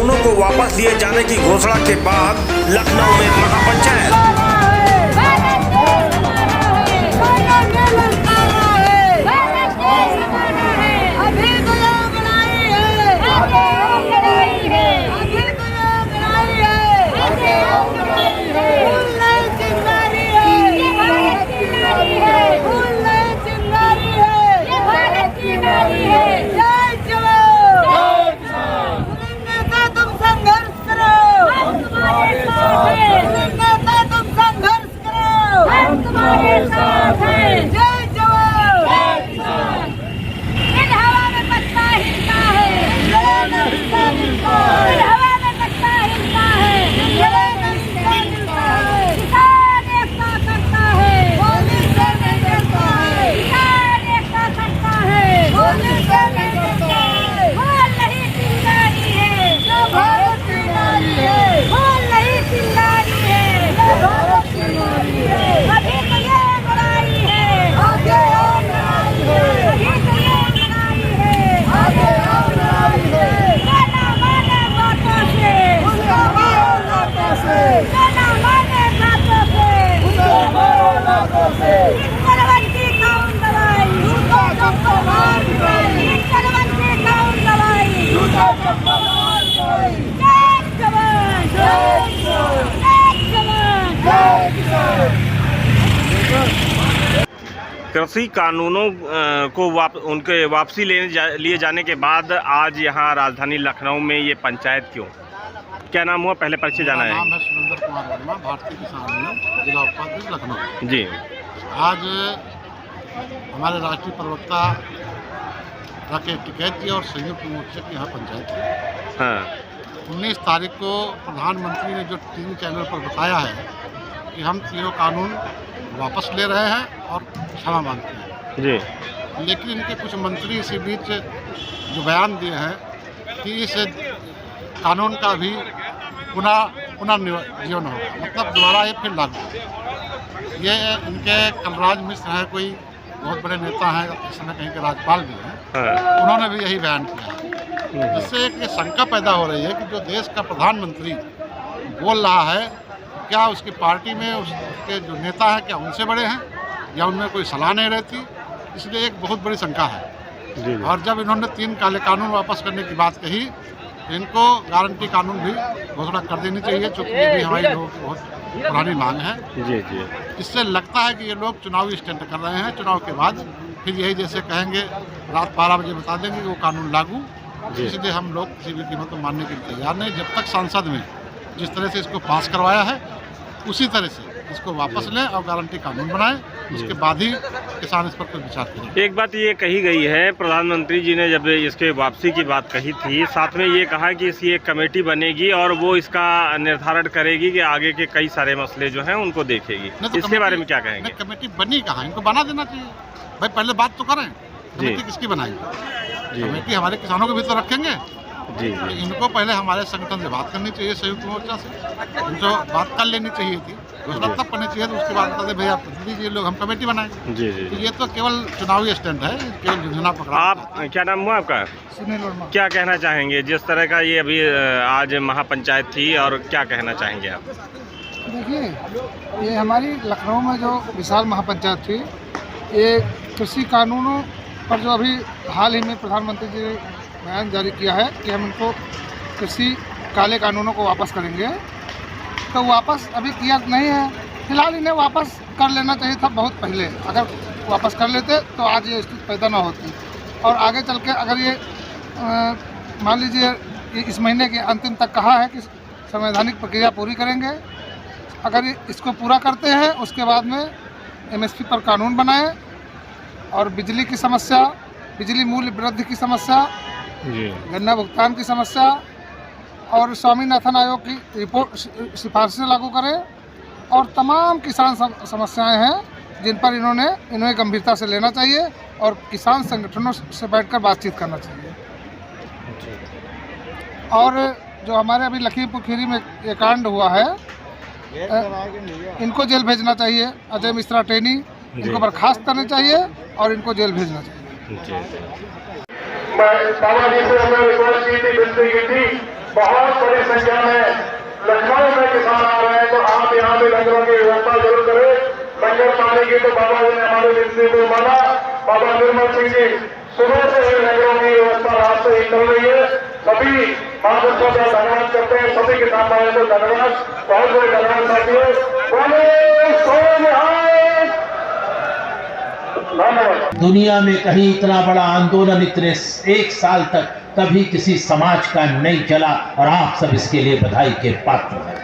कानूनों को वापस लिए जाने की घोषणा के बाद लखनऊ में महापंचायत। कृषि कानूनों को उनके वापसी लिए जाने के बाद आज यहाँ राजधानी लखनऊ में ये पंचायत क्यों? क्या नाम हुआ? पहले परिचय जाना है। नाम है सुरेंद्र कुमार वर्मा, भारतीय किसान यूनियन जिला उपाध्यक्ष लखनऊ। जी, आज हमारे राष्ट्रीय प्रवक्ता राकेश टिकैत जी और संयुक्त मोर्चे की यहाँ पंचायत थी। हाँ। 19 तारीख को प्रधानमंत्री ने जो टीवी चैनल पर बताया है कि हम तीनों कानून वापस ले रहे हैं और क्षमा मांगते हैं जी, लेकिन इनके कुछ मंत्री इसी बीच जो बयान दिए हैं कि इस कानून का भी पुनर्जीवन होगा, मतलब दोबारा ये फिर लागू। ये इनके कलराज मिश्र हैं, कोई बहुत बड़े नेता हैं, इस समय कहीं के राज्यपाल भी हैं। हाँ। उन्होंने भी यही बयान किया है, जिससे एक शंका पैदा हो रही है कि जो देश का प्रधानमंत्री बोल रहा है, क्या उसकी पार्टी में उसके जो नेता हैं क्या उनसे बड़े हैं या उनमें कोई सलाह नहीं रहती? इसलिए एक बहुत बड़ी शंका है। जी। और जब इन्होंने 3 काले कानून वापस करने की बात कही तो इनको गारंटी कानून भी घोषणा कर देनी चाहिए, चूँकि ये भी हमारी लोगों की बहुत पुरानी मांग है। जी जी। इससे लगता है कि ये लोग चुनावी स्टंट कर रहे हैं। चुनाव के बाद फिर यही जैसे कहेंगे रात 12 बजे बता देंगे कि वो कानून लागू। इसलिए हम लोग किसी भी कीमत पर मानने के लिए तैयार नहीं, जब तक संसद में जिस तरह से इसको पास करवाया है उसी तरह से इसको वापस लें और गारंटी कानून बनाएं, उसके बाद ही किसान इस पर कुछ विचार करें। एक बात ये कही गई है, प्रधानमंत्री जी ने जब इसके वापसी की बात कही थी, साथ में ये कहा कि इसकी एक कमेटी बनेगी और वो इसका निर्धारण करेगी कि आगे के कई सारे मसले जो हैं उनको देखेगी। तो इसके बारे में क्या कहेंगे? कमेटी बनी कहाँ, इनको बना देना चाहिए भाई, पहले बात तो करें। कमेटी किसकी बनाएंगे? कमेटी हमारे किसानों को भी तो रखेंगे। जी। इनको पहले हमारे संगठन से बात करनी चाहिए, संयुक्त मोर्चा से इनको बात कर लेनी चाहिए थी, घोषणा तब करनी चाहिए, तो उसके बाद बता दें भैया दीजिए लोग हम कमेटी बनाएंगे। जी जी। तो ये तो केवल चुनावी स्टैंड है, केवल झुंझुना पकड़ा। आप क्या नाम हुआ आपका? सुनील वर्मा। क्या कहना चाहेंगे जिस तरह का ये अभी आज महापंचायत थी, और क्या कहना चाहेंगे आप? देखिए, ये हमारी लखनऊ में जो विशाल महापंचायत थी, ये कृषि कानूनों पर जो अभी हाल ही में प्रधानमंत्री जी ने बयान जारी किया है कि हम इनको कृषि काले कानूनों को वापस करेंगे, तो वापस अभी किया नहीं है। फिलहाल इन्हें वापस कर लेना चाहिए था बहुत पहले। अगर वापस कर लेते तो आज ये स्थिति पैदा ना होती, और आगे चल के अगर ये मान लीजिए इस महीने के अंतिम तक कहा है कि संवैधानिक प्रक्रिया पूरी करेंगे, अगर इसको पूरा करते हैं उसके बाद में MSP पर कानून बनाएं, और बिजली की समस्या, बिजली मूल्य वृद्धि की समस्या, गन्ना भुगतान की समस्या और स्वामीनाथन आयोग की रिपोर्ट सिफारिशें लागू करें, और तमाम किसान समस्याएं हैं जिन पर इन्हें गंभीरता से लेना चाहिए और किसान संगठनों से बैठकर बातचीत करना चाहिए। और जो हमारे अभी लखीमपुर खीरी में ये कांड हुआ है, इनको जेल भेजना चाहिए। अजय मिश्रा टेनी, इनको बर्खास्त करना चाहिए और इनको जेल भेजना चाहिए। बाबा जी से हमने रिक्वेस्ट की थी, विनती की थी बहुत बड़ी संख्या में लखनऊ में किसान आ रहे हैं, तो आप यहाँ भी लंगरों की व्यवस्था जरूर करें। लंगर पाने की तो बाबा जी ने हमारे विनती को माना। बाबा निर्मल सिंह जी सुबह से ही लंगरों की व्यवस्था रात से ही चल रही है। सभी महापुरुषों का धन्यवाद करते हैं, सभी किसान भाइयों को धन्यवाद, बहुत बहुत धन्यवाद साथियों। धन्यवाद। दुनिया में कहीं इतना बड़ा आंदोलन इतने 1 साल तक कभी किसी समाज का नहीं चला और आप सब इसके लिए बधाई के पात्र हैं।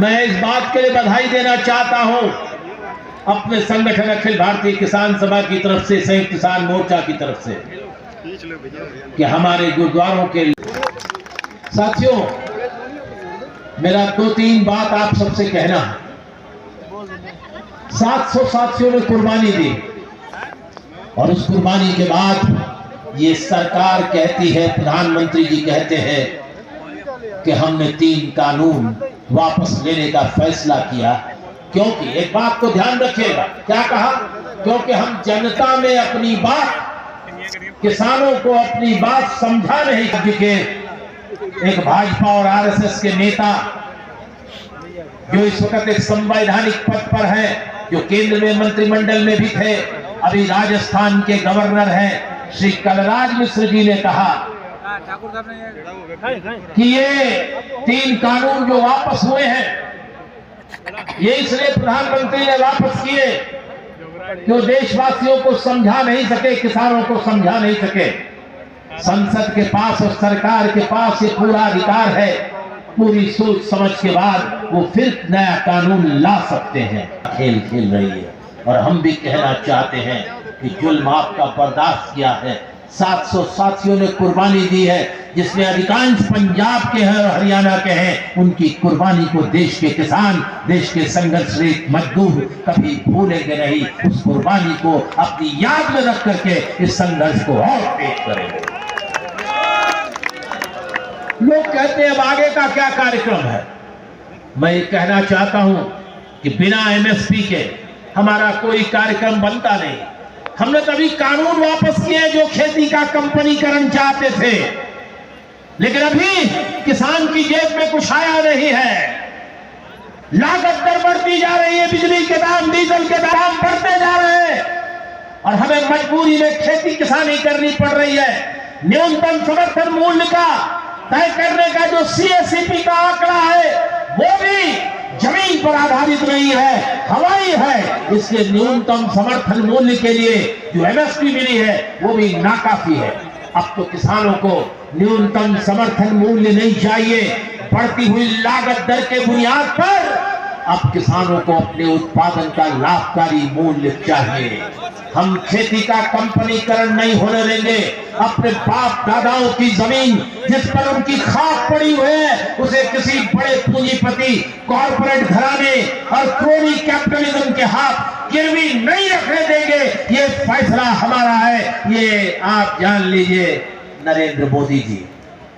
मैं इस बात के लिए बधाई देना चाहता हूं अपने संगठन अखिल भारतीय किसान सभा की तरफ से, संयुक्त किसान मोर्चा की तरफ से, कि हमारे गुरुद्वारों के साथियों, मेरा 2-3 बात आप सबसे कहना है। 700 साथियों ने कुर्बानी दी और उस कुर्बानी के बाद ये सरकार कहती है, प्रधानमंत्री जी कहते हैं कि हमने 3 कानून वापस लेने का फैसला किया। क्योंकि एक बात को ध्यान रखिएगा, क्या कहा? क्योंकि हम जनता में अपनी बात, किसानों को अपनी बात समझा नहीं सके। एक भाजपा और आरएसएस के नेता जो इस वक्त एक संवैधानिक पद पर है, जो केंद्र में मंत्रिमंडल में भी थे, अभी राजस्थान के गवर्नर हैं, श्री कलराज मिश्र जी ने कहा कि ये 3 कानून जो वापस हुए हैं, ये इसलिए प्रधानमंत्री ने वापस किए कि वो देशवासियों को समझा नहीं सके, किसानों को समझा नहीं सके। संसद के पास और सरकार के पास ये पूरा अधिकार है, पूरी सोच समझ के बाद वो फिर नया कानून ला सकते हैं। खेल खेल रही है और हम भी कहना चाहते हैं कि जुल्म आपका बर्दाश्त किया है। 700 साथियों ने कुर्बानी दी है, जिसमें अधिकांश पंजाब के हैं और हरियाणा के हैं। उनकी कुर्बानी को देश के किसान, देश के संघर्षरत मजदूर कभी भूलेंगे नहीं। उस कुर्बानी को अपनी याद में रख करके इस संघर्ष को और तेज करेंगे। लोग कहते हैं अब आगे का क्या कार्यक्रम है। मैं ये कहना चाहता हूं कि बिना एमएसपी के हमारा कोई कार्यक्रम बनता नहीं। हमने तभी कानून वापस किए जो खेती का कंपनीकरण चाहते थे, लेकिन अभी किसान की जेब में कुछ आया नहीं है। लागत दर बढ़ती जा रही है, बिजली के दाम, डीजल के दाम बढ़ते जा रहे हैं और हमें मजबूरी में खेती किसानी करनी पड़ रही है। न्यूनतम समर्थन मूल्य का तय करने का जो सीएससीपी का आंकड़ा है, वो भी जमीन पर आधारित नहीं है, हवाई है। इसलिए न्यूनतम समर्थन मूल्य के लिए जो एमएसपी मिली है वो भी नाकाफी है। अब तो किसानों को न्यूनतम समर्थन मूल्य नहीं चाहिए, बढ़ती हुई लागत दर के बुनियाद पर अब किसानों को अपने उत्पादन का लाभकारी मूल्य चाहिए। हम खेती का कंपनीकरण नहीं होने देंगे। अपने बाप दादाओं की जमीन जिस पर उनकी खाक पड़ी हुई है, उसे किसी बड़े पूंजीपति, कॉर्पोरेट घराने और क्रोनी कैपिटलिज्म के हाथ गिरवी नहीं रखने देंगे। ये फैसला हमारा है, ये आप जान लीजिए। नरेंद्र मोदी जी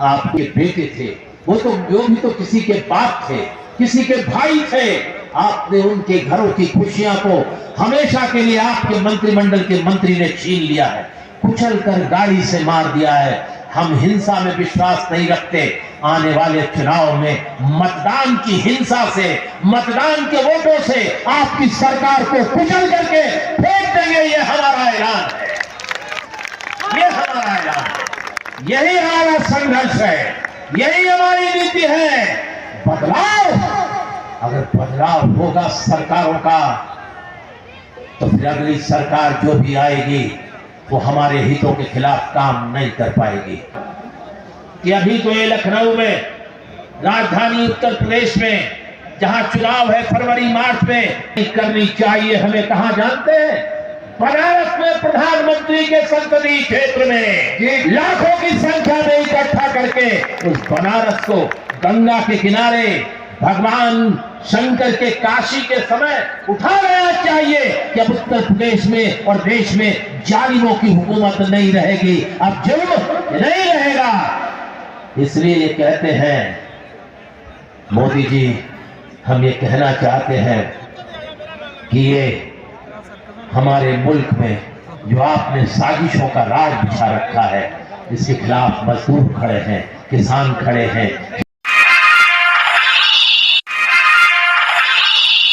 आपके बेटे थे, वो भी तो किसी के बाप थे, किसी के भाई थे। आपने उनके घरों की खुशियां को हमेशा के लिए आपके मंत्रिमंडल के मंत्री ने छीन लिया है, कुचल कर गाड़ी से मार दिया है। हम हिंसा में विश्वास नहीं रखते। आने वाले चुनाव में मतदान की हिंसा से, मतदान के वोटों से आपकी सरकार को कुचल करके फेंक देंगे। ये हमारा ऐलान है, ये हमारा ऐलान है, यही हमारा संघर्ष है, यही हमारी नीति है। बदलाव, अगर बदलाव होगा सरकारों का, तो फिर अगली सरकार जो भी आएगी वो हमारे हितों के खिलाफ काम नहीं कर पाएगी। कि अभी तो ये लखनऊ में, राजधानी उत्तर प्रदेश में, जहां चुनाव है फरवरी मार्च में, करनी चाहिए हमें कहां जानते हैं? बनारस में प्रधानमंत्री के संसदीय क्षेत्र में लाखों की संख्या में इकट्ठा करके उस बनारस को गंगा के किनारे भगवान शंकर के काशी के समय उठा लेना चाहिए कि अब उत्तर प्रदेश में और देश में जालिमों की हुकूमत नहीं रहेगी, अब जुल्म नहीं रहेगा। इसलिए ये कहते हैं मोदी जी, हम ये कहना चाहते हैं कि ये हमारे मुल्क में जो आपने साजिशों का राज बिछा रखा है, इसके खिलाफ मजदूर खड़े हैं, किसान खड़े हैं।